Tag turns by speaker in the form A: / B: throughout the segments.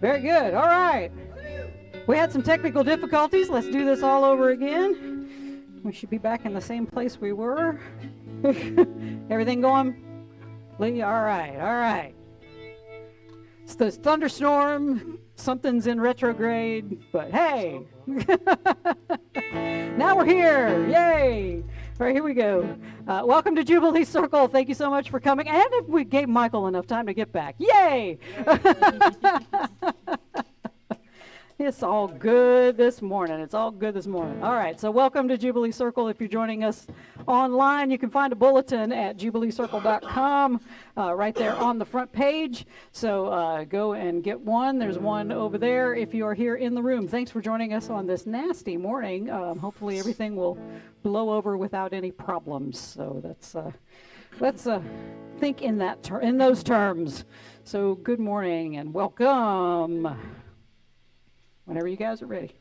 A: Very good. All right. We had some technical difficulties. Let's do this all over again. We should be back in the same place we were. Everything going? Lee? All right. All right. It's the thunderstorm. Something's in retrograde. But hey. Now we're here. Yay. All right, here we go. Welcome to Jubilee Circle. Thank you so much for coming. And if we gave Michael enough time to get back. Yay! It's all good this morning. It's all good this morning. All right, so welcome to Jubilee Circle. If you're joining us online, you can find a bulletin at jubileecircle.com right there on the front page. So go and get one. There's one over there if you are here in the room. Thanks for joining us on this nasty morning. Hopefully everything will blow over without any problems. So let's think in those terms. So good morning and welcome. Whenever you guys are ready.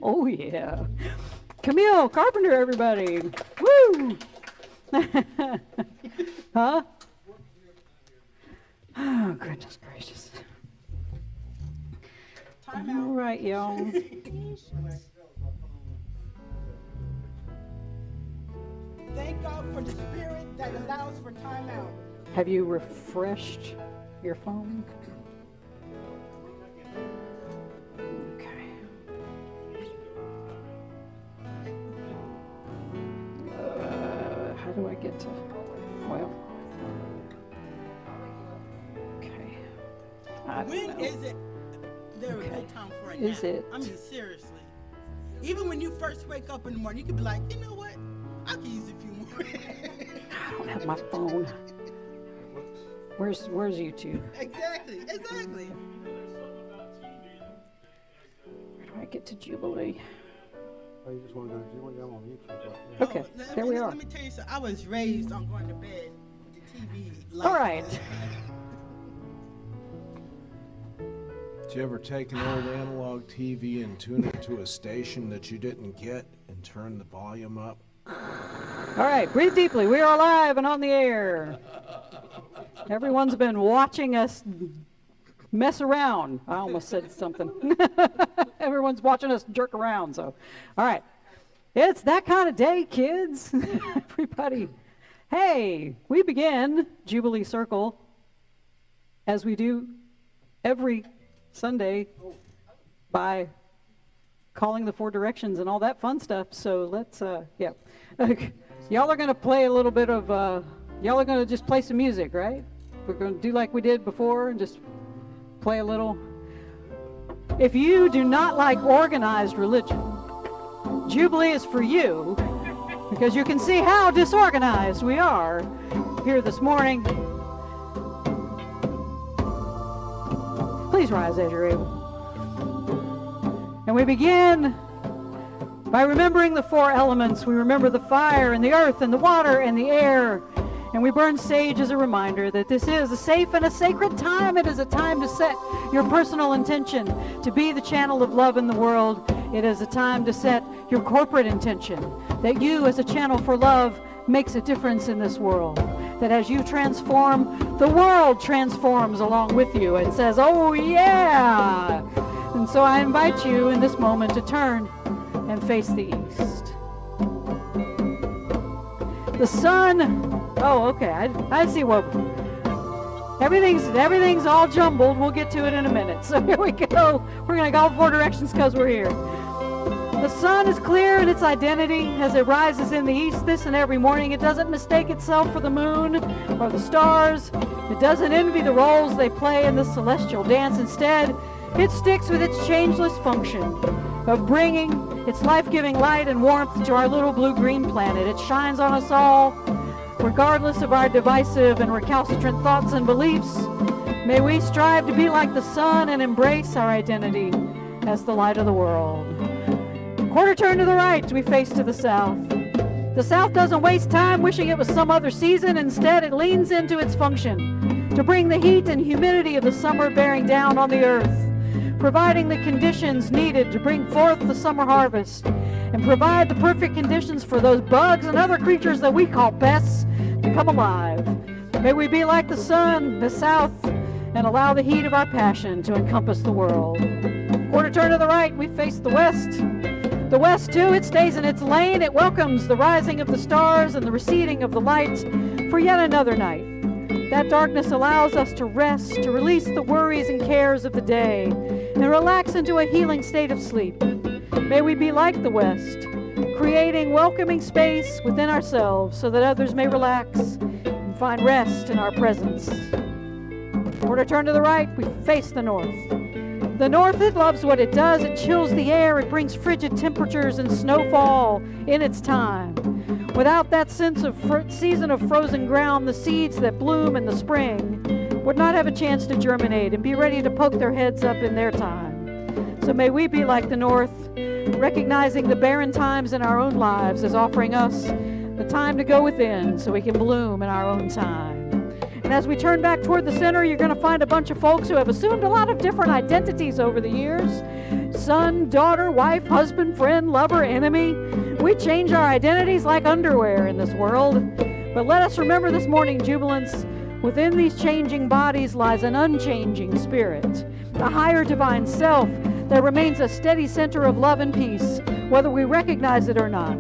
A: Oh, yeah. Camille Carpenter, everybody. Woo! Huh? Oh, goodness gracious. All right, y'all.
B: Thank God for the spirit that allows for time out.
A: Have you refreshed your phone? Okay. How do I get to, well, okay.
B: When is it there a good time for it now?
A: Is it?
B: I mean, seriously. Even when you first wake up in the morning, you could be like, you know what? I could use a few more.
A: I don't have my phone. Where's YouTube?
B: Exactly.
A: Where do I get to Jubilee?
C: Oh, you just want to go to Jubilee? I'm on YouTube. Right?
A: Okay, there we are.
B: Let me tell you something. I was raised on going to bed with the TV.
A: All right.
D: Did you ever take an old analog TV and tune it to a station that you didn't get and turn the volume up?
A: All right, breathe deeply. We are live and on the air. Everyone's been watching us mess around. I almost said something. Everyone's watching us jerk around, so. All right. It's that kind of day, kids. Everybody. Hey, we begin Jubilee Circle as we do every Sunday by calling the four directions and all that fun stuff. So let's, yeah. Y'all are going to play a little bit of, y'all are going to just play some music, right? We're going to do like we did before and just play a little. If you do not like organized religion, Jubilee is for you, because you can see how disorganized we are here this morning. Please rise as you're able. And we begin by remembering the four elements. We remember the fire and the earth and the water and the air. And we burn sage as a reminder that this is a safe and a sacred time. It is a time to set your personal intention to be the channel of love in the world. It is a time to set your corporate intention that you as a channel for love makes a difference in this world. That as you transform, the world transforms along with you and says, oh yeah! And so I invite you in this moment to turn and face the east. The sun, oh, okay, I see what, everything's all jumbled. We'll get to it in a minute. So here we go. We're going to go all four directions because we're here. The sun is clear in its identity as it rises in the east this and every morning. It doesn't mistake itself for the moon or the stars. It doesn't envy the roles they play in the celestial dance. Instead, it sticks with its changeless function of bringing its life-giving light and warmth to our little blue-green planet. It shines on us all, regardless of our divisive and recalcitrant thoughts and beliefs. May we strive to be like the sun and embrace our identity as the light of the world. Quarter turn to the right, we face to the south. The south doesn't waste time wishing it was some other season. Instead, it leans into its function to bring the heat and humidity of the summer bearing down on the earth, providing the conditions needed to bring forth the summer harvest and provide the perfect conditions for those bugs and other creatures that we call pests to come alive. May we be like the sun, the south, and allow the heat of our passion to encompass the world. Quarter turn to the right, we face the west. The west, too, it stays in its lane. It welcomes the rising of the stars and the receding of the light for yet another night. That darkness allows us to rest, to release the worries and cares of the day, and relax into a healing state of sleep. May we be like the west, creating welcoming space within ourselves so that others may relax and find rest in our presence. Quarter turn to the right, we face the north. The north, it loves what it does. It chills the air. It brings frigid temperatures and snowfall in its time. Without that sense of season of frozen ground, the seeds that bloom in the spring would not have a chance to germinate and be ready to poke their heads up in their time. So may we be like the north, recognizing the barren times in our own lives as offering us the time to go within so we can bloom in our own time. And as we turn back toward the center, you're going to find a bunch of folks who have assumed a lot of different identities over the years. son, daughter, wife, husband, friend, lover, enemy. We change our identities like underwear in this world. But let us remember this morning, Jubilants, within these changing bodies lies an unchanging spirit, a higher divine self that remains a steady center of love and peace, whether we recognize it or not.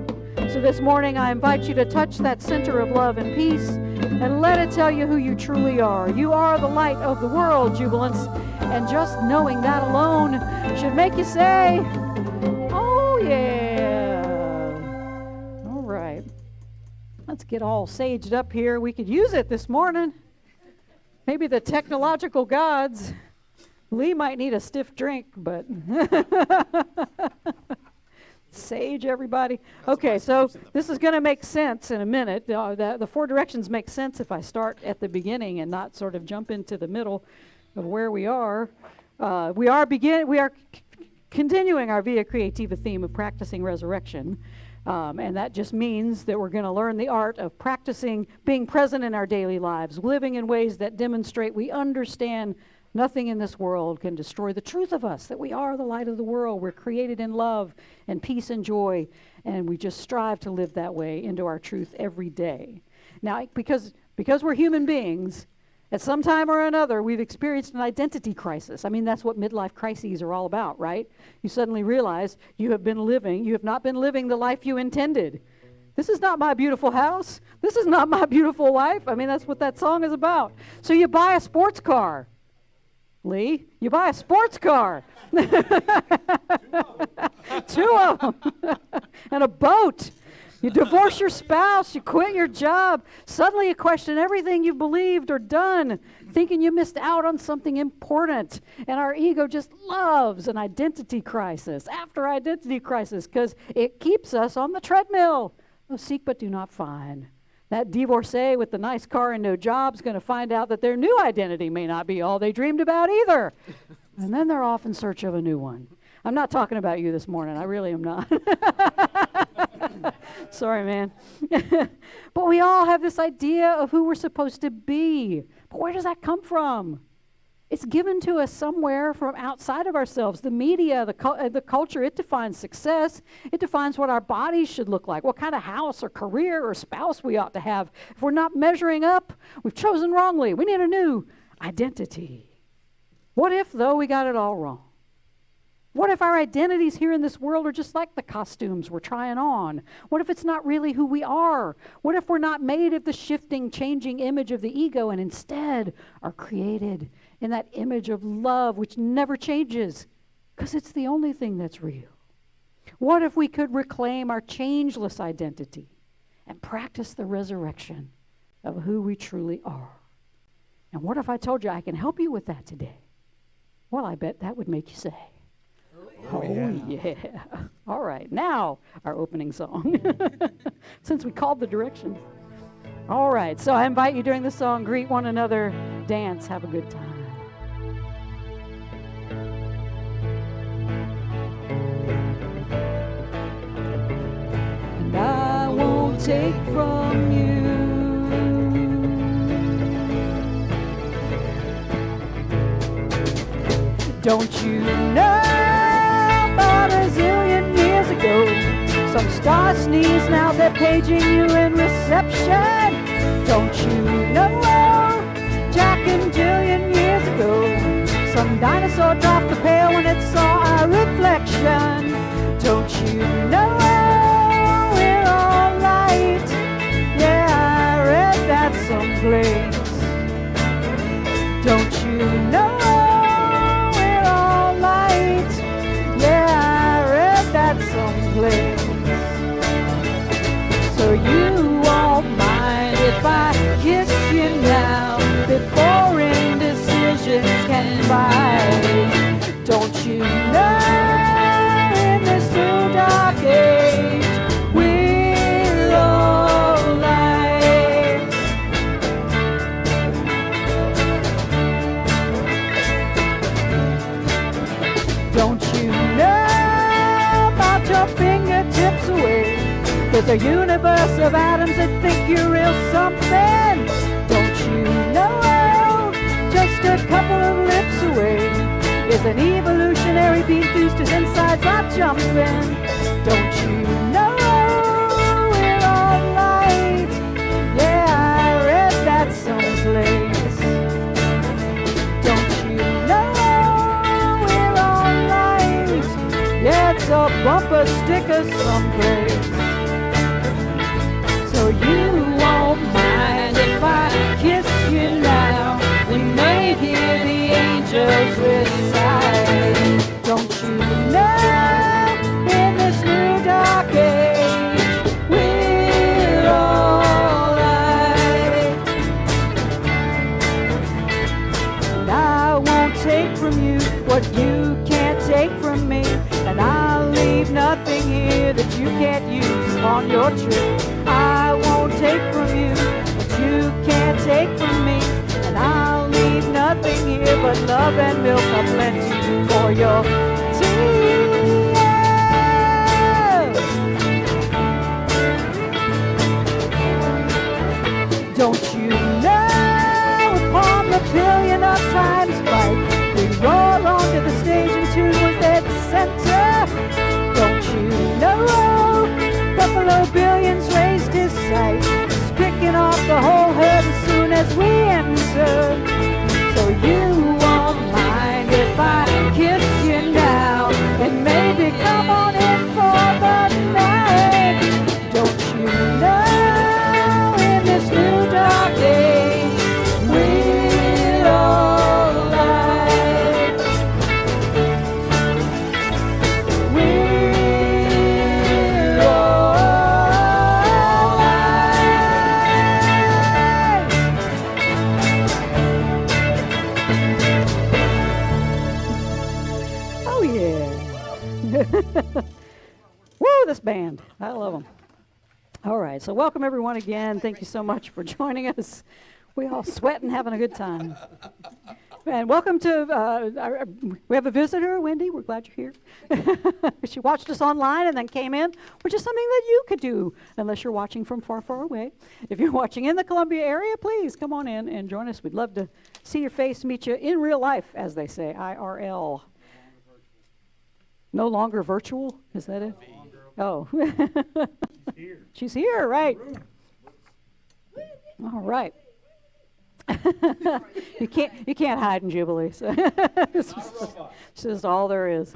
A: So this morning, I invite you to touch that center of love and peace and let it tell you who you truly are. You are the light of the world, Jubilants, and just knowing that alone should make you say, oh yeah. All right. Let's get all saged up here. We could use it this morning. Maybe the technological gods. Lee might need a stiff drink, but sage, everybody. Okay, so this is going to make sense in a minute. The four directions make sense if I start at the beginning and not sort of jump into the middle of where we are. We are continuing our Via Creativa theme of practicing resurrection. And that just means that we're going to learn the art of practicing being present in our daily lives, living in ways that demonstrate we understand nothing in this world can destroy the truth of us, that we are the light of the world. We're created in love and peace and joy, and we just strive to live that way into our truth every day. Now, because we're human beings, at some time or another, we've experienced an identity crisis. I mean, that's what midlife crises are all about, right? You suddenly realize you have not been living the life you intended. This is not my beautiful house. This is not my beautiful wife. I mean, that's what that song is about. So you buy a sports car. Lee, you buy a sports car. Two of them. And a boat. You divorce your spouse, you quit your job. Suddenly you question everything you've believed or done, thinking you missed out on something important. And our ego just loves an identity crisis after identity crisis because it keeps us on the treadmill of seek but do not find. That divorcee with the nice car and no job is going to find out that their new identity may not be all they dreamed about either. And then they're off in search of a new one. I'm not talking about you this morning. I really am not. Sorry, man. But we all have this idea of who we're supposed to be. But where does that come from? It's given to us somewhere from outside of ourselves. The media, the culture, it defines success. It defines what our bodies should look like, what kind of house or career or spouse we ought to have. If we're not measuring up, we've chosen wrongly. We need a new identity. What if, though, we got it all wrong? What if our identities here in this world are just like the costumes we're trying on? What if it's not really who we are? What if we're not made of the shifting, changing image of the ego and instead are created in that image of love which never changes because it's the only thing that's real? What if we could reclaim our changeless identity and practice the resurrection of who we truly are? And what if I told you I can help you with that today? Well, I bet that would make you say, oh, yeah. All right, now our opening song, since we called the directions. All right, so I invite you during the song, greet one another, dance, have a good time. And I won't take from you don't you know about a zillion years ago some star sneezed, now they're paging you in reception. Don't you know Jack and Jillian years ago some dinosaur dropped the pail when it saw our reflection. Don't you know we're all light? Yeah, I read that someplace. Don't you know we're all light? Yeah, I read that someplace. So you won't mind if I kiss you now before indecisions can bite. Don't you know in this new dark age we're all light? Don't you know about your fingertips away? There's a universe of atoms that think you're real something. Don't you know just a couple of lips away is an evolutionary being fused to inside heads are jumping. Don't you know we're all light? Yeah, I read that someplace. Don't you know we're all light? Yeah, it's a bumper sticker someplace. So you won't mind if I kiss you now. We may hear the angels recite. Don't you know in this new dark age we're all light? And I won't take from you what you can't take from me, and I'll leave nothing here that you can't use on your trip. I won't take from you what you can't take from me, and I'll leave nothing here but love and milk aplenty for your tea. Don't you know upon the billion of times fight, we roll onto the stage and tune was dead center. Don't you know Buffalo Billions raised his sight, he's picking off the whole herd as soon as we enter. So you won't mind if I kiss you now, and maybe come on in for the night. Don't you know in this new dark age we're all light? We're all light. Oh yeah. Woo, this band. I love them. All right, so welcome everyone again. Thank you so much for joining us. We all sweating, having a good time. And welcome to, we have a visitor, Wendy. We're glad you're here. She watched us online and then came in, which is something that you could do unless you're watching from far, far away. If you're watching in the Columbia area, please come on in and join us. We'd love to see your face, meet you in real life, as they say, IRL. No longer virtual? Is that it? Oh. She's here, right. All right. you can't hide in Jubilee. So it's just all there is.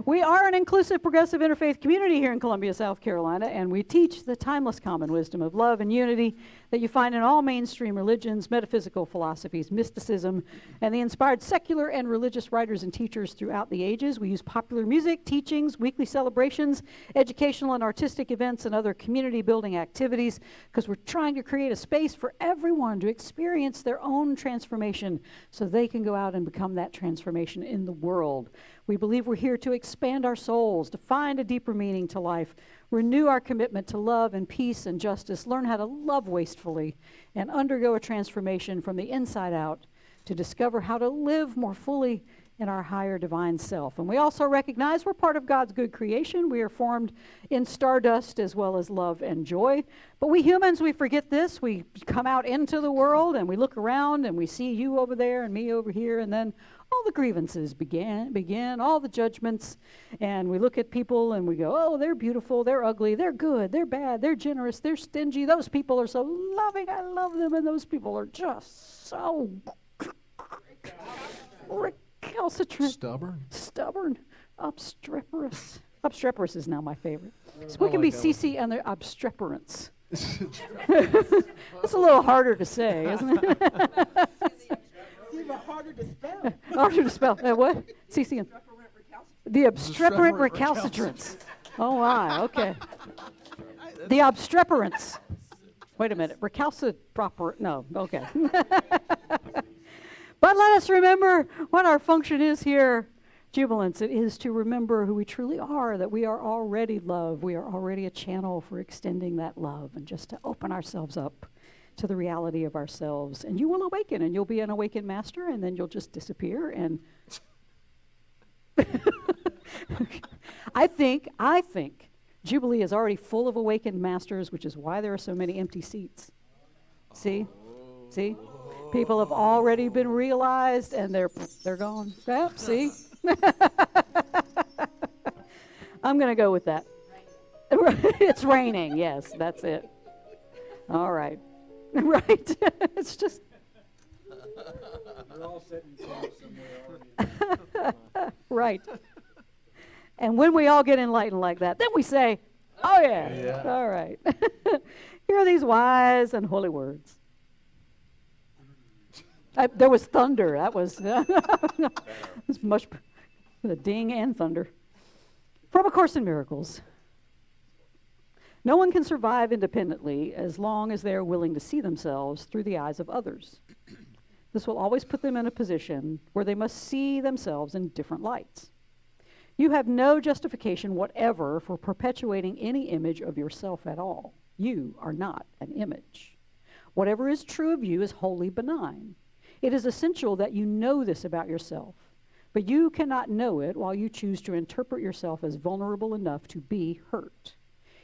A: We are an inclusive, progressive interfaith community here in Columbia, South Carolina, and we teach the timeless common wisdom of love and unity that you find in all mainstream religions, metaphysical philosophies, mysticism, and the inspired secular and religious writers and teachers throughout the ages. We use popular music, teachings, weekly celebrations, educational and artistic events, and other community-building activities because we're trying to create a space for everyone to experience their own transformation so they can go out and become that transformation in the world. We believe we're here to expand our souls, to find a deeper meaning to life, renew our commitment to love and peace and justice, learn how to love wastefully, and undergo a transformation from the inside out to discover how to live more fully in our higher divine self. And we also recognize we're part of God's good creation. We are formed in stardust as well as love and joy. But we humans, we forget this. We come out into the world and we look around and we see you over there and me over here, and then all the grievances begin, all the judgments, and we look at people and we go, oh, they're beautiful, they're ugly, they're good, they're bad, they're generous, they're stingy, those people are so loving, I love them, and those people are just so recalcitrant. Stubborn, obstreperous. Obstreperous is now my favorite. So we can be CC and they're obstreperance. It's a little harder to say, isn't it?
B: It's even harder to spell.
A: Harder to spell. What? CC. The obstreperant recalcitrants. Oh, my. Okay. The obstreperants. Wait a minute. Recalciproper. No. Okay. But let us remember what our function is here, Jubilants. It is to remember who we truly are, that we are already love. We are already a channel for extending that love, and just to open ourselves up to the reality of ourselves. And you will awaken, and you'll be an awakened master, and then you'll just disappear. And I think Jubilee is already full of awakened masters, which is why there are so many empty seats. See? People have already been realized, and they're gone. Yep, see? I'm going to go with that. It's raining. Yes, that's it. All right. Right. It's just.
C: We're all sitting somewhere.
A: Right. And when we all get enlightened like that, then we say, oh, yeah. All right. Hear these wise and holy words. There was thunder. That was, was much, the ding and thunder. From A Course in Miracles. No one can survive independently as long as they are willing to see themselves through the eyes of others. This will always put them in a position where they must see themselves in different lights. You have no justification whatever for perpetuating any image of yourself at all. You are not an image. Whatever is true of you is wholly benign. It is essential that you know this about yourself, but you cannot know it while you choose to interpret yourself as vulnerable enough to be hurt.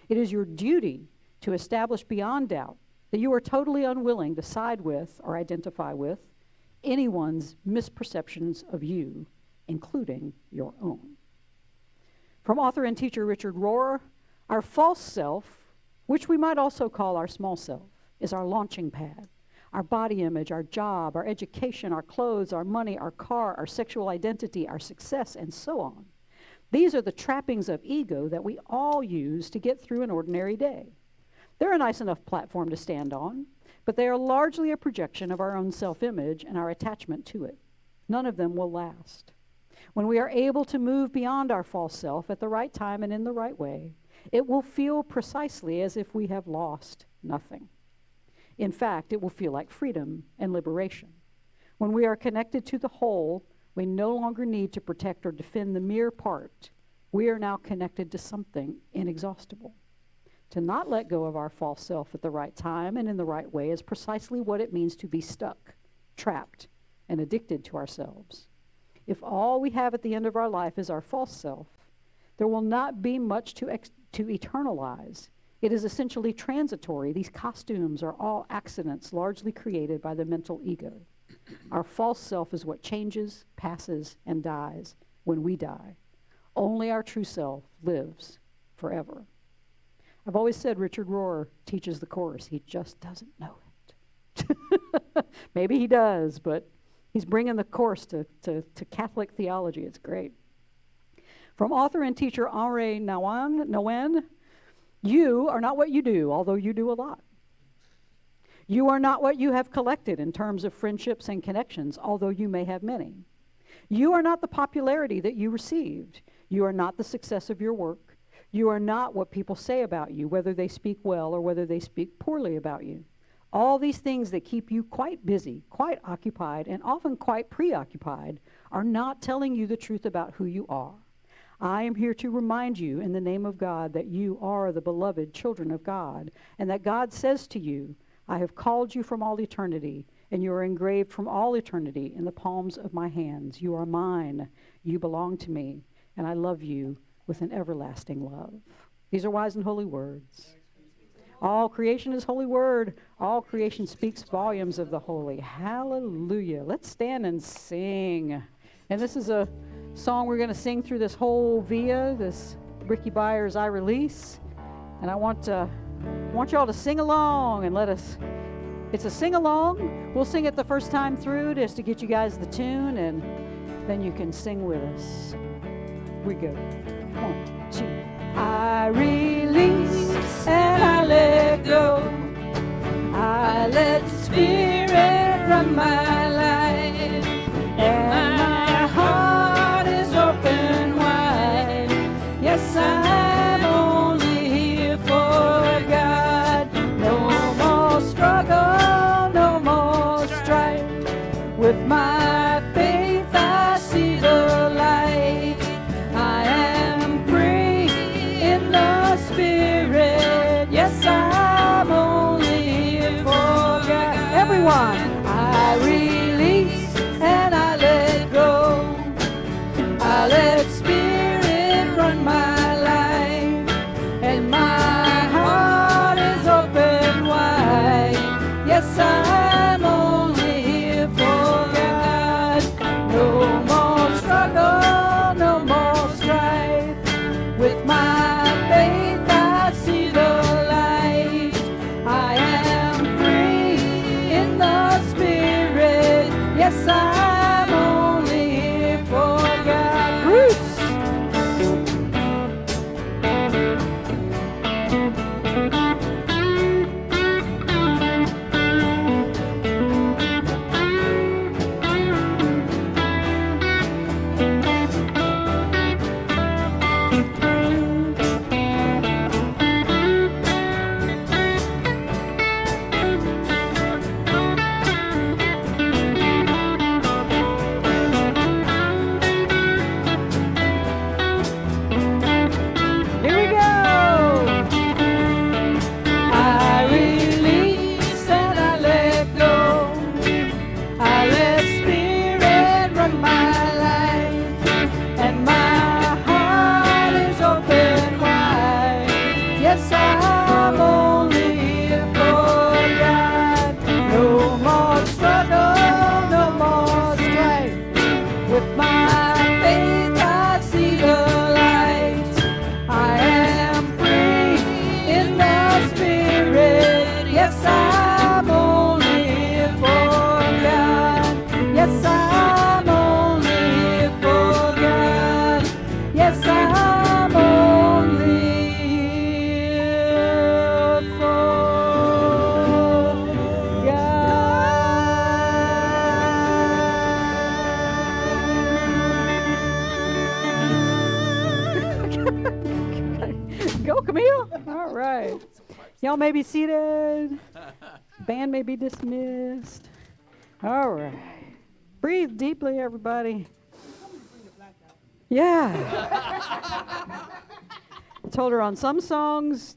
A: It is your duty to establish beyond doubt that you are totally unwilling to side with or identify with anyone's misperceptions of you, including your own. From author and teacher Richard Rohr, our false self, which we might also call our small self, is our launching pad. Our body image, our job, our education, our clothes, our money, our car, our sexual identity, our success, and so on. These are the trappings of ego that we all use to get through an ordinary day. They're a nice enough platform to stand on, but they are largely a projection of our own self-image and our attachment to it. None of them will last. When we are able to move beyond our false self at the right time and in the right way, it will feel precisely as if we have lost nothing. In fact, it will feel like freedom and liberation. When we are connected to the whole, we no longer need to protect or defend the mere part. We are now connected to something inexhaustible. To not let go of our false self at the right time and in the right way is precisely what it means to be stuck, trapped, and addicted to ourselves. If all we have at the end of our life is our false self, there will not be much to eternalize. It is essentially transitory. These costumes are all accidents largely created by the mental ego. Our false self is what changes, passes, and dies when we die. Only our true self lives forever. I've always said Richard Rohr teaches the Course. He just doesn't know it. Maybe he does, but he's bringing the Course to Catholic theology. It's great. From author and teacher Arie Nguyen, you are not what you do, although you do a lot. You are not what you have collected in terms of friendships and connections, although you may have many. You are not the popularity that you received. You are not the success of your work. You are not what people say about you, whether they speak well or whether they speak poorly about you. All these things that keep you quite busy, quite occupied, and often quite preoccupied are not telling you the truth about who you are. I am here to remind you in the name of God that you are the beloved children of God, and that God says to you, I have called you from all eternity, and you are engraved from all eternity in the palms of my hands. You are mine, you belong to me, and I love you with an everlasting love. These are wise and holy words. All creation is holy word. All creation speaks volumes of the holy. Hallelujah. Let's stand and sing. And this is a song we're going to sing through this whole VIA, this Rickie Byars I Release. And I want y'all to sing along and let us, it's a sing along. We'll sing it the first time through just to get you guys the tune, and then you can sing with us. We go. 1, 2. I release and I let go. I let the Spirit run my life, and my heart is open wide. Yes, I'm only here for God. No more struggle, no more strife. With my faith I see the light. I am free in the Spirit. Yes, I'm only here for God. Everyone, I release and I let go. I let Spirit run my life, and my heart is open wide. Yes, I'm only here for God. No more struggle, no more strife. With my faith I see the light. I am free in the Spirit. Yes, I'm only here for God. Bruce! Here we go. I release and I let go. I let Spirit run my life, and my heart is open wide. Yes, I'm only here for God. No more struggle, no more strife. With my faith I see the light. I am free in the Spirit. Yes, I'm only here for God. Yes, I'm only here for God. Yes, I'm only here for God. Go, Camille. All right. Y'all may be seated. Band may be dismissed. All right. Breathe deeply, everybody. Yeah. I told her on some songs,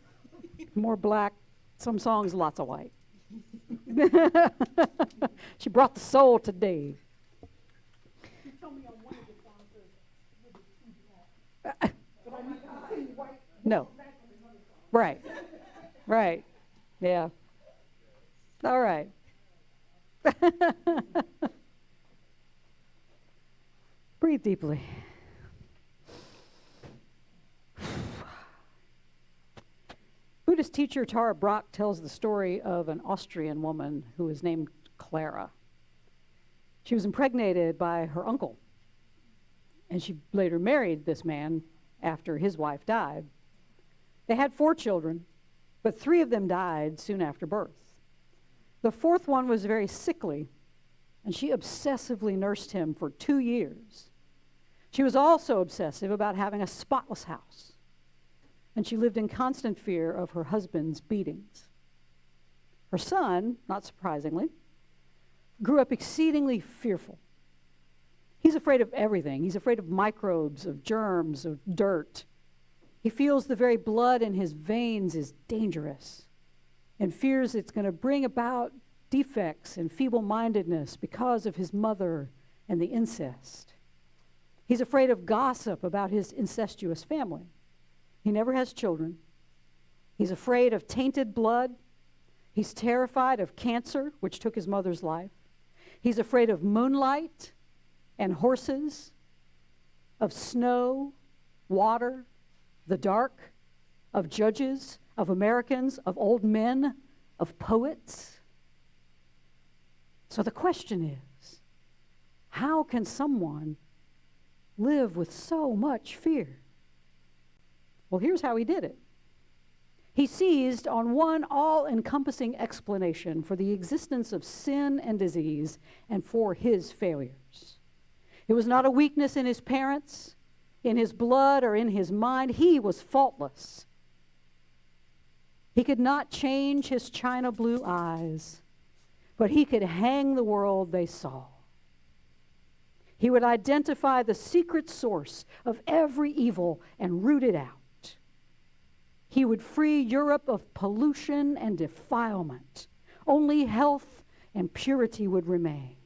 A: more black, some songs, lots of white. She brought the soul today. No. Right. Right. Yeah. All right. Breathe deeply. Buddhist teacher Tara Brach tells the story of an Austrian woman who was named Clara. She was impregnated by her uncle, and she later married this man after his wife died. They had 4 children, but 3 of them died soon after birth. The 4th one was very sickly, and she obsessively nursed him for 2 years. She was also obsessive about having a spotless house, and she lived in constant fear of her husband's beatings. Her son, not surprisingly, grew up exceedingly fearful. He's afraid of everything. He's afraid of microbes, of germs, of dirt. He feels the very blood in his veins is dangerous and fears it's going to bring about defects and feeble-mindedness because of his mother and the incest. He's afraid of gossip about his incestuous family. He never has children. He's afraid of tainted blood. He's terrified of cancer, which took his mother's life. He's afraid of moonlight and horses, of snow, water, the dark, of judges, of Americans, of old men, of poets. So the question is, how can someone live with so much fear? Well, here's how he did it. He seized on one all-encompassing explanation for the existence of sin and disease and for his failures. It was not a weakness in his parents, in his blood, or in his mind. He was faultless. He could not change his china blue eyes, but he could hang the world they saw. He would identify the secret source of every evil and root it out. He would free Europe of pollution and defilement. Only health and purity would remain.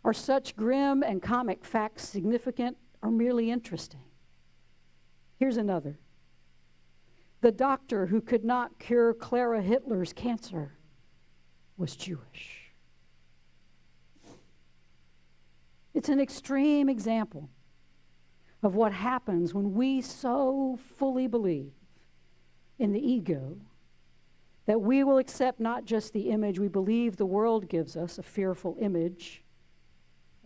A: Are such grim and comic facts significant or merely interesting? Here's another. The doctor who could not cure Clara Hitler's cancer was Jewish. It's an extreme example of what happens when we so fully believe in the ego that we will accept not just the image we believe the world gives us, a fearful image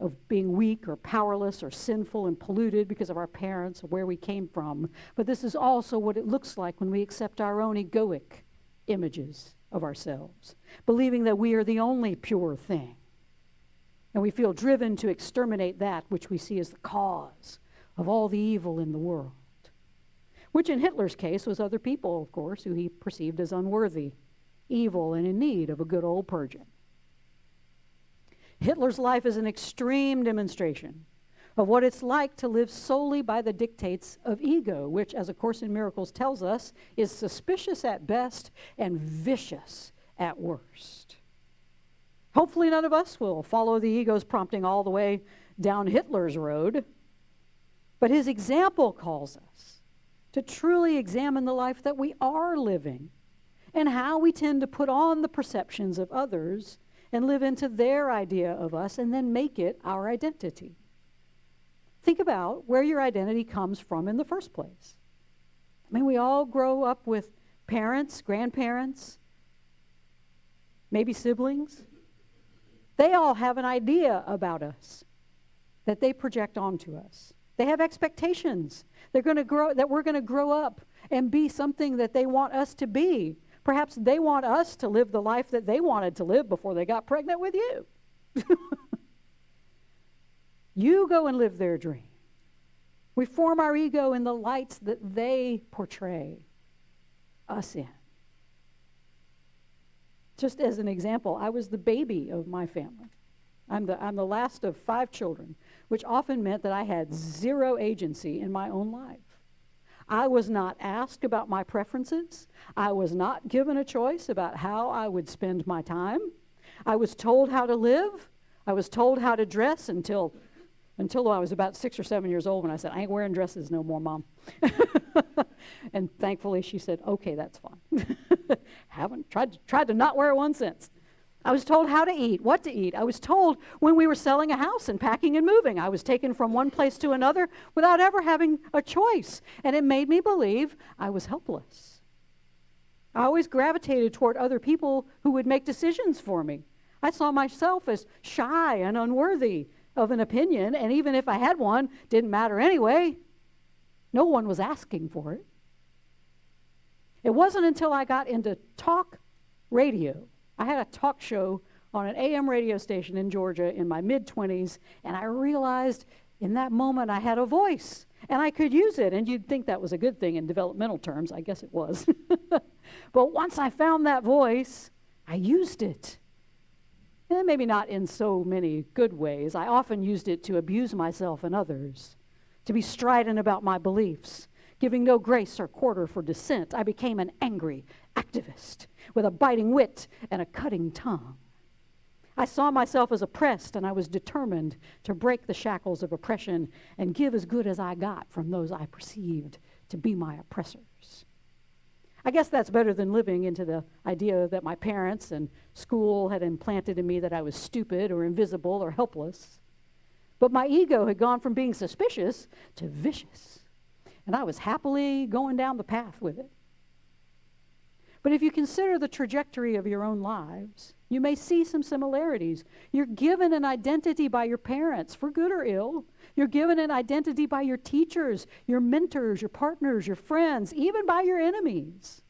A: of being weak or powerless or sinful and polluted because of our parents or where we came from, but this is also what it looks like when we accept our own egoic images of ourselves, believing that we are the only pure thing. And we feel driven to exterminate that which we see as the cause of all the evil in the world. Which in Hitler's case was other people, of course, who he perceived as unworthy, evil, and in need of a good old purging. Hitler's life is an extreme demonstration of what it's like to live solely by the dictates of ego, which, as A Course in Miracles tells us, is suspicious at best and vicious at worst. Hopefully none of us will follow the ego's prompting all the way down Hitler's road, but his example calls us to truly examine the life that we are living and how we tend to put on the perceptions of others and live into their idea of us and then make it our identity. Think about where your identity comes from in the first place. I mean, we all grow up with parents, grandparents, maybe siblings. They all have an idea about us that they project onto us. They have expectations. That we're going to grow up and be something that they want us to be. Perhaps they want us to live the life that they wanted to live before they got pregnant with you. You go and live their dream. We form our ego in the lights that they portray us in. Just as an example, I was the baby of my family. I'm the last of 5 children, which often meant that I had 0 agency in my own life. I was not asked about my preferences. I was not given a choice about how I would spend my time. I was told how to live. I was told how to dress until I was about 6 or 7 years old when I said, I ain't wearing dresses no more, Mom. And thankfully she said, okay, that's fine. Haven't tried to not wear one since. I was told how to eat, what to eat. I was told when we were selling a house and packing and moving. I was taken from one place to another without ever having a choice. And it made me believe I was helpless. I always gravitated toward other people who would make decisions for me. I saw myself as shy and unworthy of an opinion, and even if I had one, didn't matter anyway. No one was asking for it. It wasn't until I got into talk radio. I had a talk show on an AM radio station in Georgia in my mid-20s, and I realized in that moment I had a voice, and I could use it. And you'd think that was a good thing in developmental terms. I guess it was. But once I found that voice, I used it. And maybe not in so many good ways. I often used it to abuse myself and others, to be strident about my beliefs, giving no grace or quarter for dissent. I became an angry activist with a biting wit and a cutting tongue. I saw myself as oppressed, and I was determined to break the shackles of oppression and give as good as I got from those I perceived to be my oppressors. I guess that's better than living into the idea that my parents and school had implanted in me that I was stupid or invisible or helpless. But my ego had gone from being suspicious to vicious, and I was happily going down the path with it. But if you consider the trajectory of your own lives, you may see some similarities. You're given an identity by your parents, for good or ill. You're given an identity by your teachers, your mentors, your partners, your friends, even by your enemies.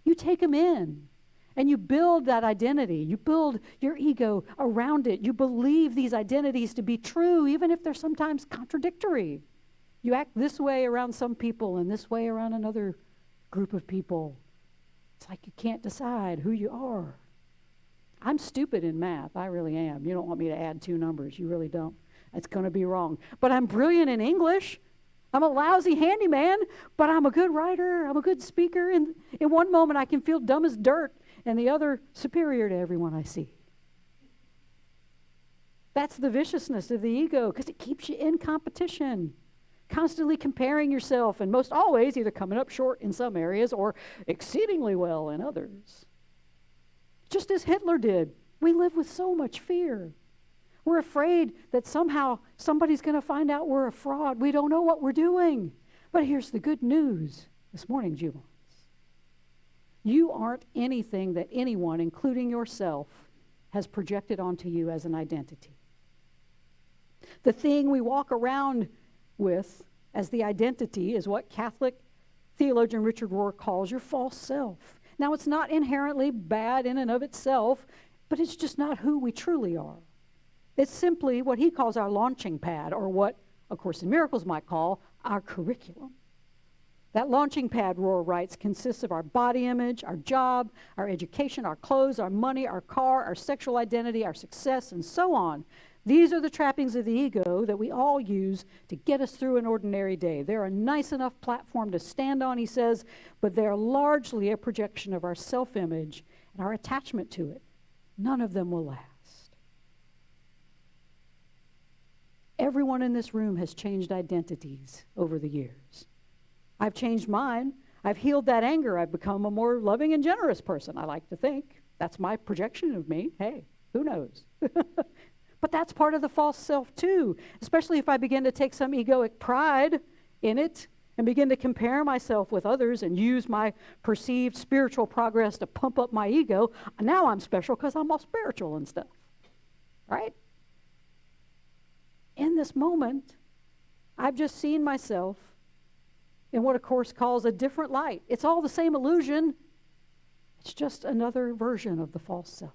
A: You take them in, and you build that identity. You build your ego around it. You believe these identities to be true, even if they're sometimes contradictory. You act this way around some people and this way around another group of people. It's like you can't decide who you are. I'm stupid in math. I really am. You don't want me to add 2 numbers. You really don't. It's going to be wrong. But I'm brilliant in English. I'm a lousy handyman, but I'm a good writer. I'm a good speaker. And in one moment, I can feel dumb as dirt, and the other superior to everyone I see. That's the viciousness of the ego, because it keeps you in competition, constantly comparing yourself, and most always either coming up short in some areas or exceedingly well in others. Just as Hitler did, we live with so much fear. We're afraid that somehow somebody's going to find out we're a fraud. We don't know what we're doing. But here's the good news this morning, Jubilants. You aren't anything that anyone, including yourself, has projected onto you as an identity. The thing we walk around with as the identity is what Catholic theologian Richard Rohr calls your false self. Now, it's not inherently bad in and of itself, but it's just not who we truly are. It's simply what he calls our launching pad, or what A Course in Miracles might call our curriculum. That launching pad, Rohr writes, consists of our body image, our job, our education, our clothes, our money, our car, our sexual identity, our success, and so on. These are the trappings of the ego that we all use to get us through an ordinary day. They're a nice enough platform to stand on, he says, but they're largely a projection of our self-image and our attachment to it. None of them will last. Everyone in this room has changed identities over the years. I've changed mine. I've healed that anger. I've become a more loving and generous person, I like to think. That's my projection of me. Hey, who knows? But that's part of the false self too, especially if I begin to take some egoic pride in it and begin to compare myself with others and use my perceived spiritual progress to pump up my ego. Now I'm special because I'm all spiritual and stuff, right? In this moment, I've just seen myself in what A Course calls a different light. It's all the same illusion. It's just another version of the false self.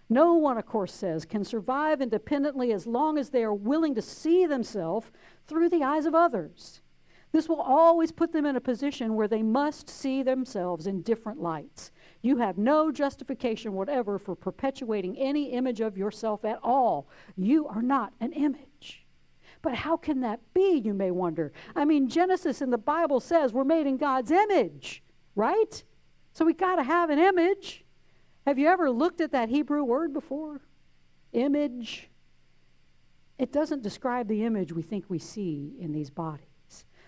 A: No one, A Course says, can survive independently as long as they are willing to see themselves through the eyes of others. This will always put them in a position where they must see themselves in different lights. You have no justification whatever for perpetuating any image of yourself at all. You are not an image. But how can that be, you may wonder? I mean, Genesis in the Bible says we're made in God's image, right? So we got to have an image. Have you ever looked at that Hebrew word before? Image. It doesn't describe the image we think we see in these bodies.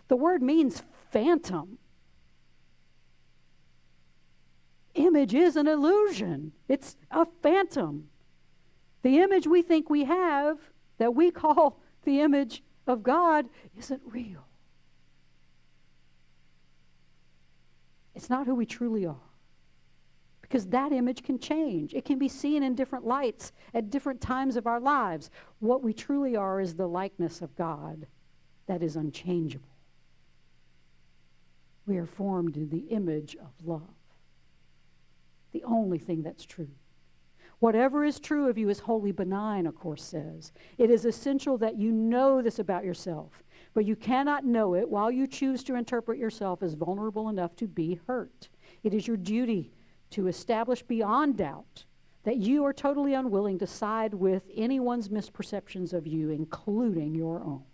A: The word means phantom. Image is an illusion. It's a phantom. The image we think we have, that we call the image of God, isn't real. It's not who we truly are. Because that image can change. It can be seen in different lights at different times of our lives. What we truly are is the likeness of God that is unchangeable. We are formed in the image of love. The only thing that's true. Whatever is true of you is wholly benign, A Course says. It is essential that you know this about yourself, but you cannot know it while you choose to interpret yourself as vulnerable enough to be hurt. It is your duty to establish beyond doubt that you are totally unwilling to side with anyone's misperceptions of you, including your own.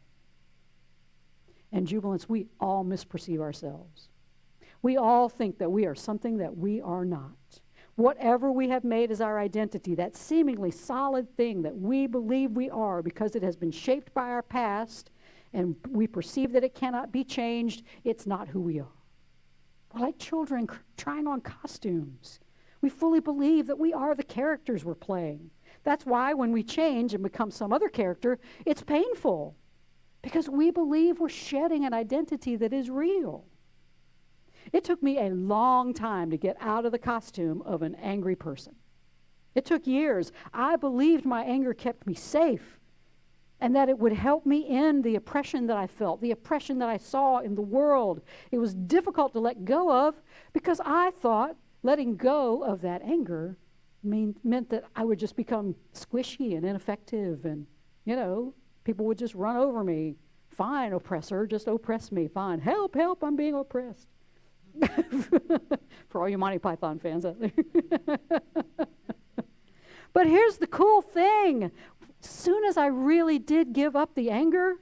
A: And Jubilants, we all misperceive ourselves. We all think that we are something that we are not. Whatever we have made as our identity, that seemingly solid thing that we believe we are because it has been shaped by our past and we perceive that it cannot be changed, it's not who we are. We're like children trying on costumes. We fully believe that we are the characters we're playing. That's why when we change and become some other character, it's painful because we believe we're shedding an identity that is real. It took me a long time to get out of the costume of an angry person. It took years. I believed my anger kept me safe and that it would help me end the oppression that I felt, the oppression that I saw in the world. It was difficult to let go of because I thought letting go of that anger meant that I would just become squishy and ineffective and, people would just run over me. Fine, oppressor, just oppress me. Fine. Help, help, I'm being oppressed. For all you Monty Python fans out there. But here's the cool thing. As soon as I really did give up the anger,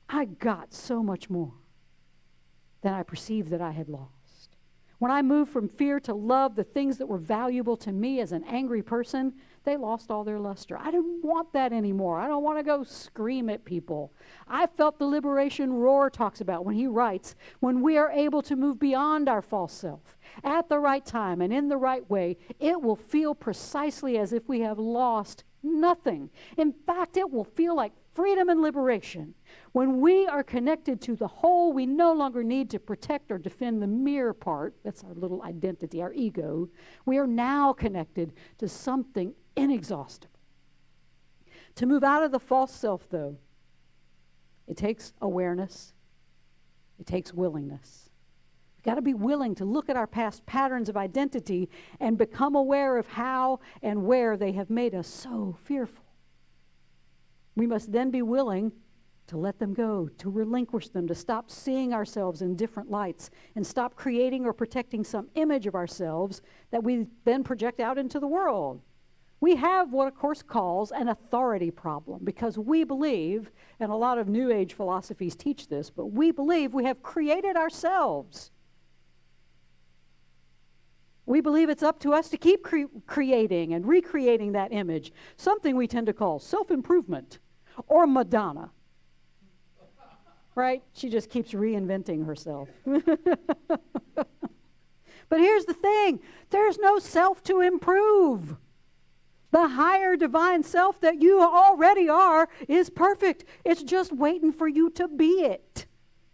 A: I got so much more than I perceived that I had lost. When I moved from fear to love, the things that were valuable to me as an angry person, they lost all their luster. I didn't want that anymore. I don't want to go scream at people. I felt the liberation Rohr talks about when he writes, when we are able to move beyond our false self at the right time and in the right way, it will feel precisely as if we have lost nothing. In fact, it will feel like freedom and liberation. When we are connected to the whole, we no longer need to protect or defend the mere part. That's our little identity, our ego. We are now connected to something inexhaustible. To move out of the false self, though, it takes awareness. It takes willingness. We've got to be willing to look at our past patterns of identity and become aware of how and where they have made us so fearful. We must then be willing to let them go, to relinquish them, to stop seeing ourselves in different lights, and stop creating or protecting some image of ourselves that we then project out into the world. We have what a course calls an authority problem, because we believe, and a lot of New Age philosophies teach this, but we believe we have created ourselves. We believe it's up to us to keep creating and recreating that image, something we tend to call self-improvement or Madonna. Right? She just keeps reinventing herself. But here's the thing. There's no self to improve. The higher divine self that you already are is perfect. It's just waiting for you to be it.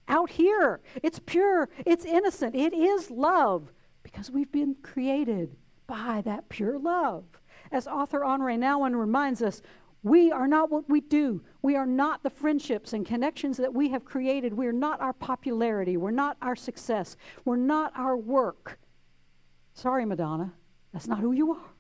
A: Out here. It's pure. It's innocent. It is love. Because we've been created by that pure love. As author Henri Nouwen reminds us, we are not what we do. We are not the friendships and connections that we have created. We are not our popularity. We're not our success. We're not our work. Sorry, Madonna, that's not who you are.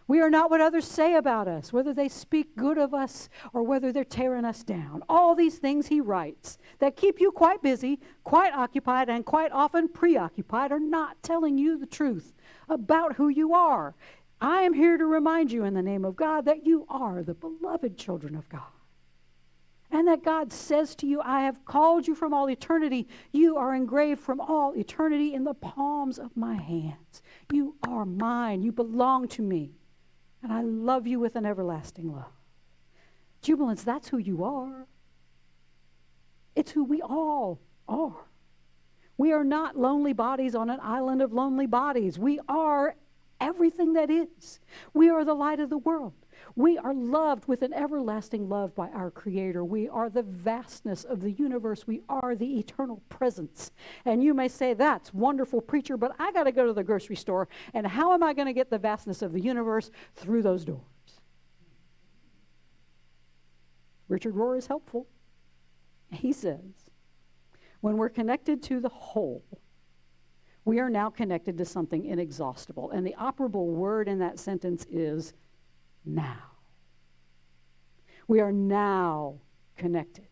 A: We are not what others say about us, whether they speak good of us or whether they're tearing us down. All these things he writes that keep you quite busy, quite occupied, and quite often preoccupied are not telling you the truth about who you are. I am here to remind you in the name of God that you are the beloved children of God. And that God says to you, I have called you from all eternity. You are engraved from all eternity in the palms of my hands. You are mine. You belong to me. And I love you with an everlasting love. Jubilants, that's who you are. It's who we all are. We are not lonely bodies on an island of lonely bodies. We are everything that is. We are the light of the world. We are loved with an everlasting love by our Creator. We are the vastness of the universe. We are the eternal presence. And you may say, that's wonderful, preacher, but I got to go to the grocery store. And how am I going to get the vastness of the universe? Through those doors. Richard Rohr is helpful. He says, when we're connected to the whole, we are now connected to something inexhaustible. And the operable word in that sentence is now. We are now connected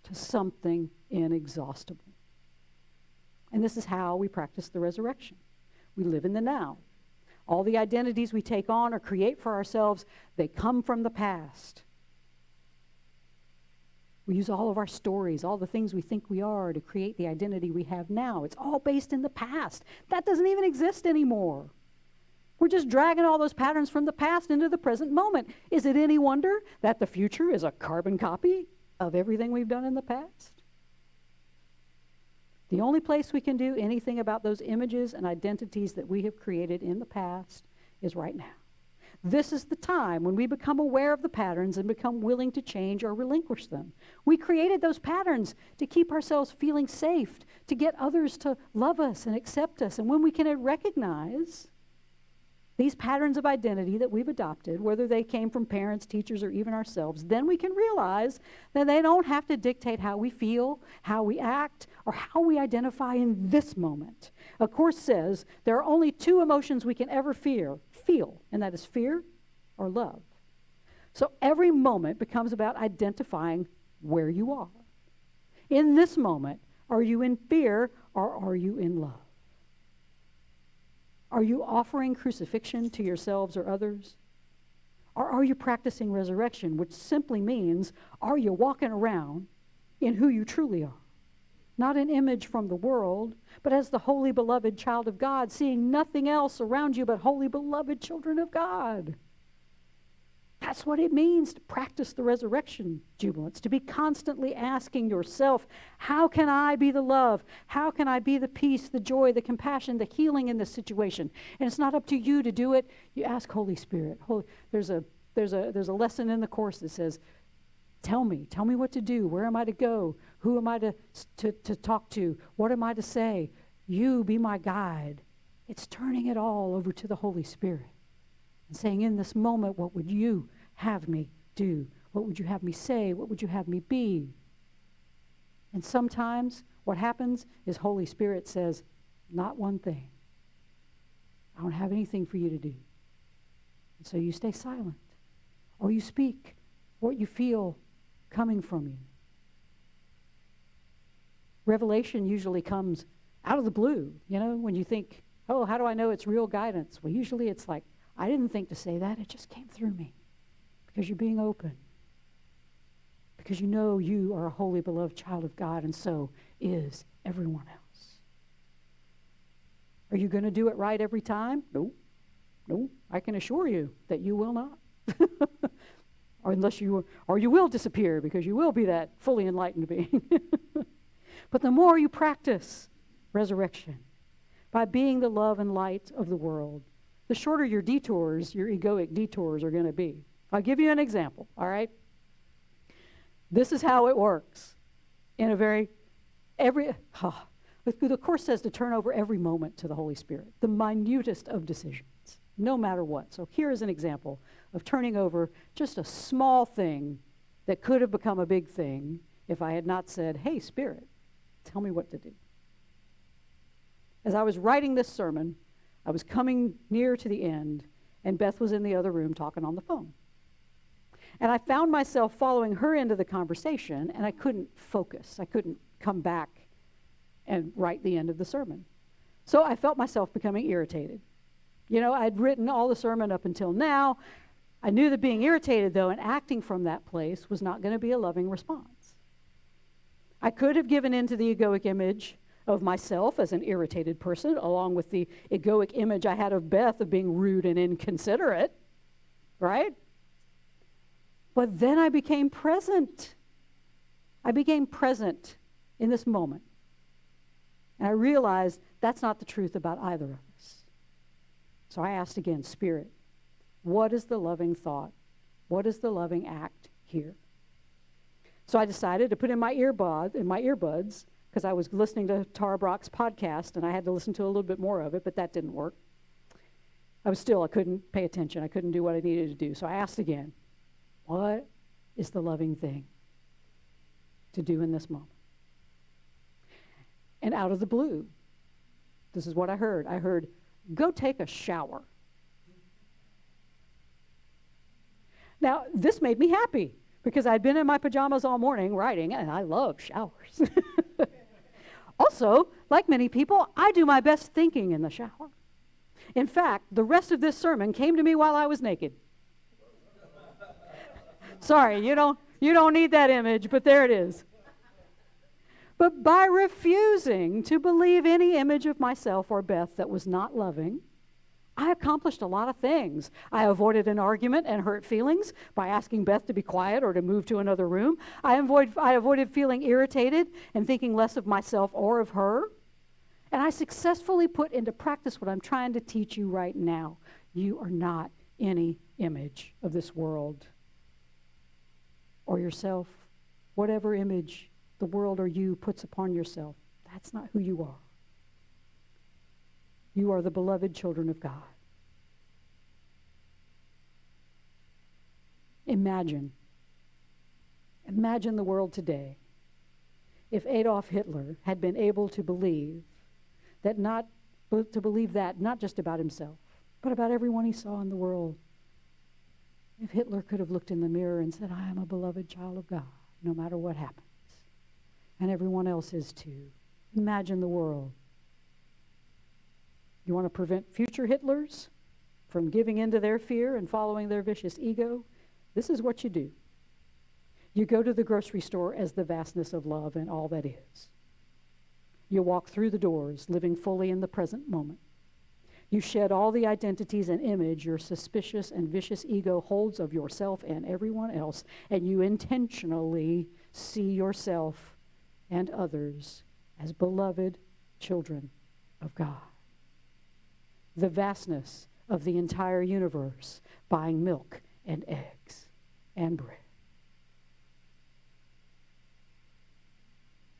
A: to something inexhaustible. And this is how we practice the resurrection. We live in the now. All the identities we take on or create for ourselves, they come from the past. We use all of our stories, all the things we think we are to create the identity we have now. It's all based in the past. That doesn't even exist anymore. We're just dragging all those patterns from the past into the present moment. Is it any wonder that the future is a carbon copy of everything we've done in the past? The only place we can do anything about those images and identities that we have created in the past is right now. This is the time when we become aware of the patterns and become willing to change or relinquish them. We created those patterns to keep ourselves feeling safe, to get others to love us and accept us. And when we can recognize these patterns of identity that we've adopted, whether they came from parents, teachers, or even ourselves, then we can realize that they don't have to dictate how we feel, how we act, or how we identify in this moment. A Course says there are only two emotions we can ever feel, and that is fear or love. So every moment becomes about identifying where you are. In this moment, are you in fear or are you in love? Are you offering crucifixion to yourselves or others? Or are you practicing resurrection, which simply means, are you walking around in who you truly are? not an image from the world, but as the holy beloved child of God, seeing nothing else around you but holy beloved children of God. That's what it means to practice the resurrection jubilance, to be constantly asking yourself, how can I be the love? How can I be the peace, the joy, the compassion, the healing in this situation? And it's not up to you to do it. You ask Holy Spirit. There's a lesson in the course that says, tell me what to do. Where am I to go? Who am I to talk to? What am I to say? You be my guide. It's turning it all over to the Holy Spirit and saying, in this moment, what would you have me do? What would you have me say? What would you have me be? And sometimes what happens is Holy Spirit says, not one thing. I don't have anything for you to do. And so you stay silent, or you speak what you feel coming from you. Revelation usually comes out of the blue, when you think, oh, how do I know it's real guidance? Well, usually it's like, I didn't think to say that. It just came through me because you're being open. Because you know you are a holy, beloved child of God, and so is everyone else. Are you going to do it right every time? No. I can assure you that you will not. Or you will disappear because you will be that fully enlightened being. But the more you practice resurrection by being the love and light of the world, the shorter your detours, your egoic detours are going to be. I'll give you an example, all right? This is how it works in the Course says to turn over every moment to the Holy Spirit, the minutest of decisions, no matter what. So here is an example of turning over just a small thing that could have become a big thing if I had not said, hey, Spirit, tell me what to do. As I was writing this sermon, I was coming near to the end, and Beth was in the other room talking on the phone. And I found myself following her into the conversation, and I couldn't focus. I couldn't come back and write the end of the sermon. So I felt myself becoming irritated. I'd written all the sermon up until now. I knew that being irritated, though, and acting from that place was not going to be a loving response. I could have given in to the egoic image of myself as an irritated person, along with the egoic image I had of Beth of being rude and inconsiderate, right? But then I became present. I became present in this moment. And I realized that's not the truth about either of us. So I asked again, Spirit, what is the loving thought? What is the loving act here? So I decided to put in my earbuds, because I was listening to Tara Brock's podcast, and I had to listen to a little bit more of it, but that didn't work. I couldn't pay attention. I couldn't do what I needed to do. So I asked again, what is the loving thing to do in this moment? And out of the blue, this is what I heard. I heard, go take a shower. Now, this made me happy, because I'd been in my pajamas all morning writing, and I love showers. Also, like many people, I do my best thinking in the shower. In fact, the rest of this sermon came to me while I was naked. Sorry, you don't need that image, but there it is. But by refusing to believe any image of myself or Beth that was not loving, I accomplished a lot of things. I avoided an argument and hurt feelings by asking Beth to be quiet or to move to another room. I avoided feeling irritated and thinking less of myself or of her. And I successfully put into practice what I'm trying to teach you right now. You are not any image of this world or yourself. Whatever image the world or you puts upon yourself, that's not who you are. You are the beloved children of God. Imagine the world today if Adolf Hitler had been able to believe that not just about himself, but about everyone he saw in the world. If Hitler could have looked in the mirror and said, I am a beloved child of God, no matter what happens. And everyone else is too. Imagine the world. You want to prevent future Hitlers from giving into their fear and following their vicious ego? This is what you do. You go to the grocery store as the vastness of love and all that is. You walk through the doors, living fully in the present moment. You shed all the identities and image your suspicious and vicious ego holds of yourself and everyone else, and you intentionally see yourself and others as beloved children of God. The vastness of the entire universe buying milk and eggs and bread.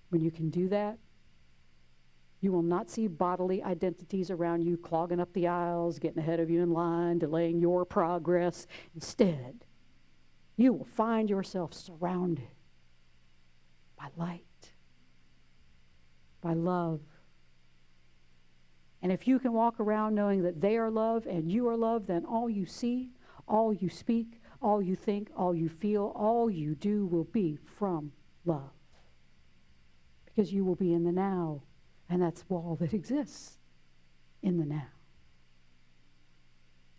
A: When you can do that, you will not see bodily identities around you clogging up the aisles, getting ahead of you in line, delaying your progress. Instead, you will find yourself surrounded by light, by love. And if you can walk around knowing that they are love and you are love, then all you see, all you speak, all you think, all you feel, all you do will be from love. Because you will be in the now, and that's all that exists in the now.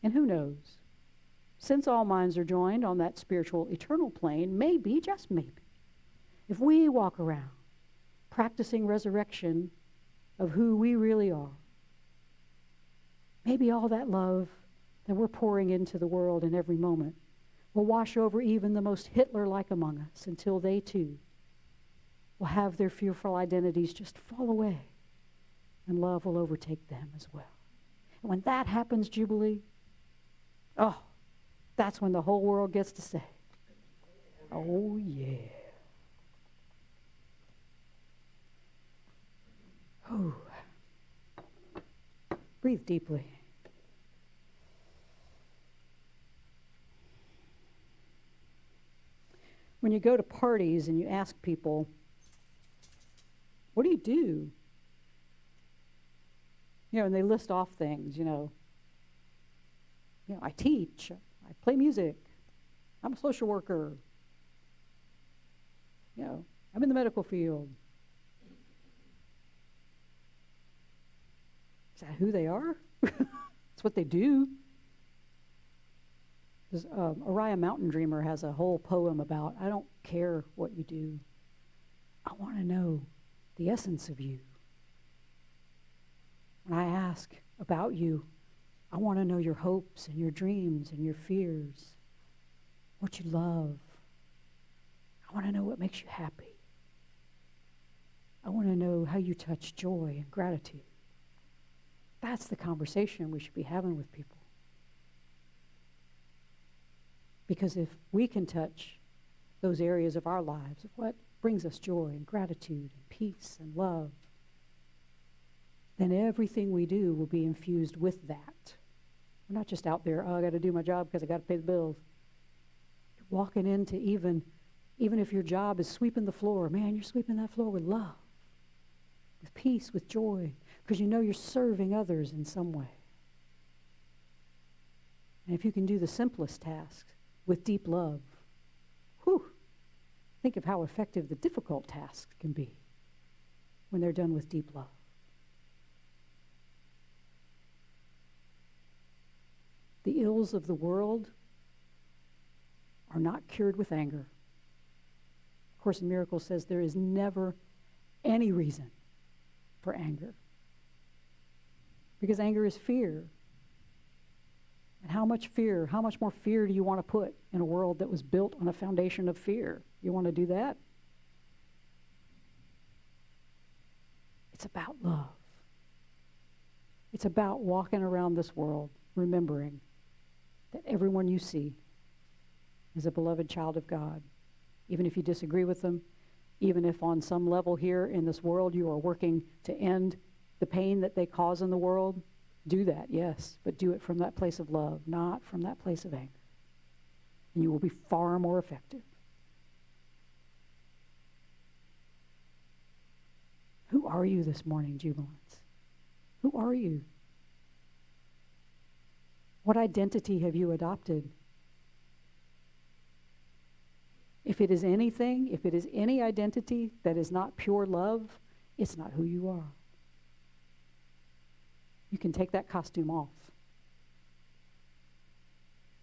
A: And who knows? Since all minds are joined on that spiritual eternal plane, maybe, just maybe, if we walk around practicing resurrection of who we really are, maybe all that love that we're pouring into the world in every moment will wash over even the most Hitler-like among us until they too will have their fearful identities just fall away and love will overtake them as well. And when that happens, Jubilee, oh, that's when the whole world gets to say, oh yeah. Oh. Breathe deeply. When you go to parties and you ask people, what do you do? And they list off things, I teach, I play music, I'm a social worker, I'm in the medical field. Is that who they are? It's what they do. Arie Mountain Dreamer has a whole poem about, I don't care what you do. I want to know the essence of you. When I ask about you, I want to know your hopes and your dreams and your fears, what you love. I want to know what makes you happy. I want to know how you touch joy and gratitude. That's the conversation we should be having with people. Because if we can touch those areas of our lives, of what brings us joy and gratitude and peace and love, then everything we do will be infused with that. We're not just out there, I got to do my job because I got to pay the bills. You're walking into even if your job is sweeping the floor, man, you're sweeping that floor with love, with peace, with joy, because you're serving others in some way. And if you can do the simplest tasks with deep love, think of how effective the difficult tasks can be when they're done with deep love. The ills of the world are not cured with anger. Course in Miracles says there is never any reason for anger. Because anger is fear. And how much more fear do you want to put in a world that was built on a foundation of fear? You want to do that? It's about love. It's about walking around this world remembering that everyone you see is a beloved child of God. Even if you disagree with them, even if on some level here in this world you are working to end the pain that they cause in the world, do that, yes, but do it from that place of love, not from that place of anger. And you will be far more effective. Who are you this morning, Jubilants? Who are you? What identity have you adopted? If it is anything, if it is any identity that is not pure love, it's not who you are. You can take that costume off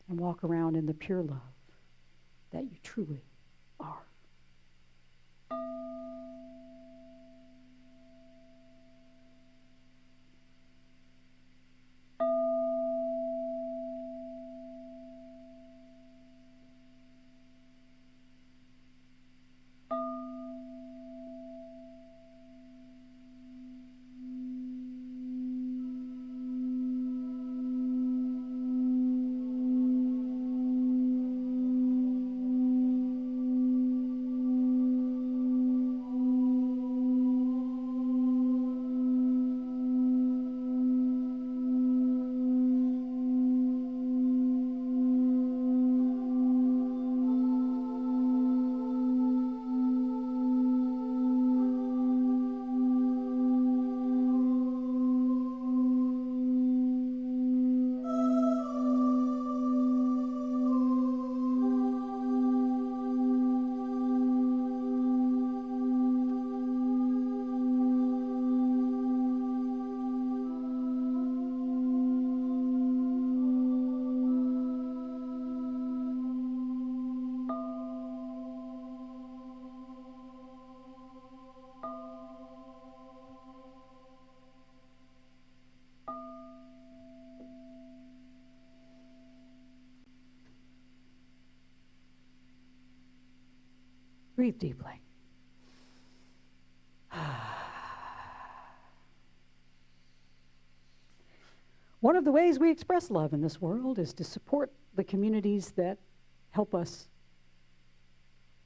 A: and walk around in the pure love that you truly are. Breathe deeply. One of the ways we express love in this world is to support the communities that help us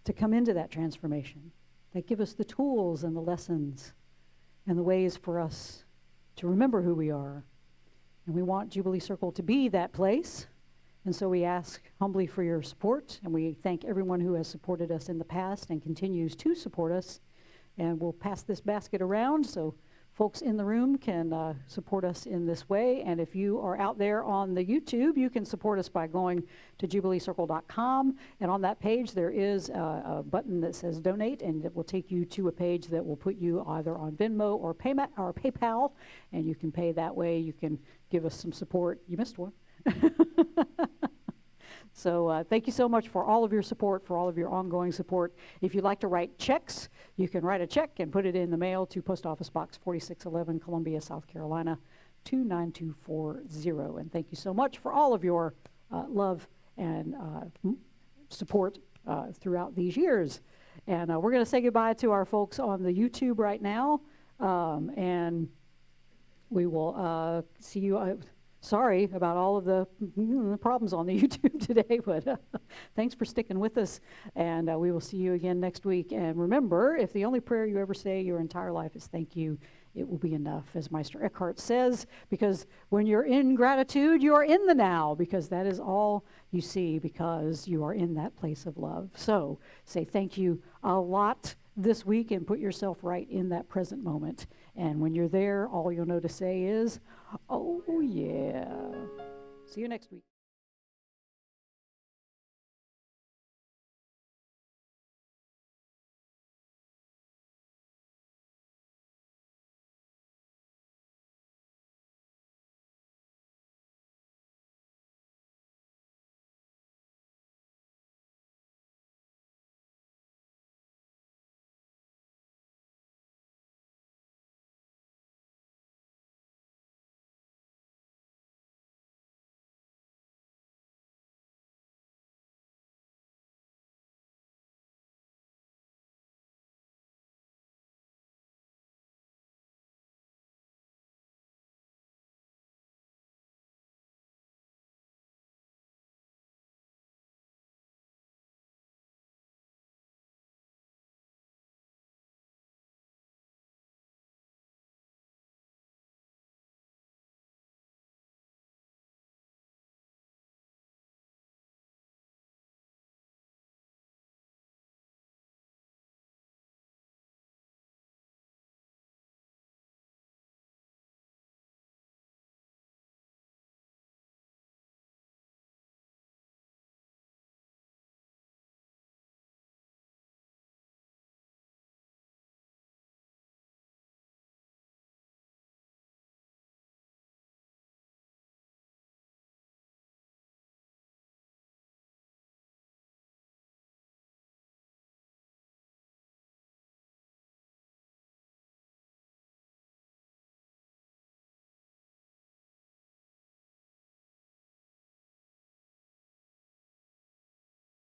A: to come into that transformation, that give us the tools and the lessons and the ways for us to remember who we are. And we want Jubilee Circle to be that place. And so we ask humbly for your support, and we thank everyone who has supported us in the past and continues to support us. And we'll pass this basket around so folks in the room can support us in this way. And if you are out there on the YouTube, you can support us by going to jubileecircle.com. And on that page, there is a button that says donate, and it will take you to a page that will put you either on Venmo or PayPal, and you can pay that way. You can give us some support. You missed one. So thank you so much for all of your support, for all of your ongoing support. If you'd like to write checks, you can write a check and put it in the mail to Post Office Box 4611, Columbia, South Carolina, 29240. And thank you so much for all of your love and support throughout these years. And we're going to say goodbye to our folks on the YouTube right now. And we will see you. Sorry about all of the problems on the YouTube today, but thanks for sticking with us, and we will see you again next week. And remember, if the only prayer you ever say your entire life is thank you, it will be enough, as Meister Eckhart says, because when you're in gratitude, you are in the now, because that is all you see, because you are in that place of love. So say thank you a lot this week and put yourself right in that present moment. And when you're there, all you'll know to say is, oh yeah. See you next week.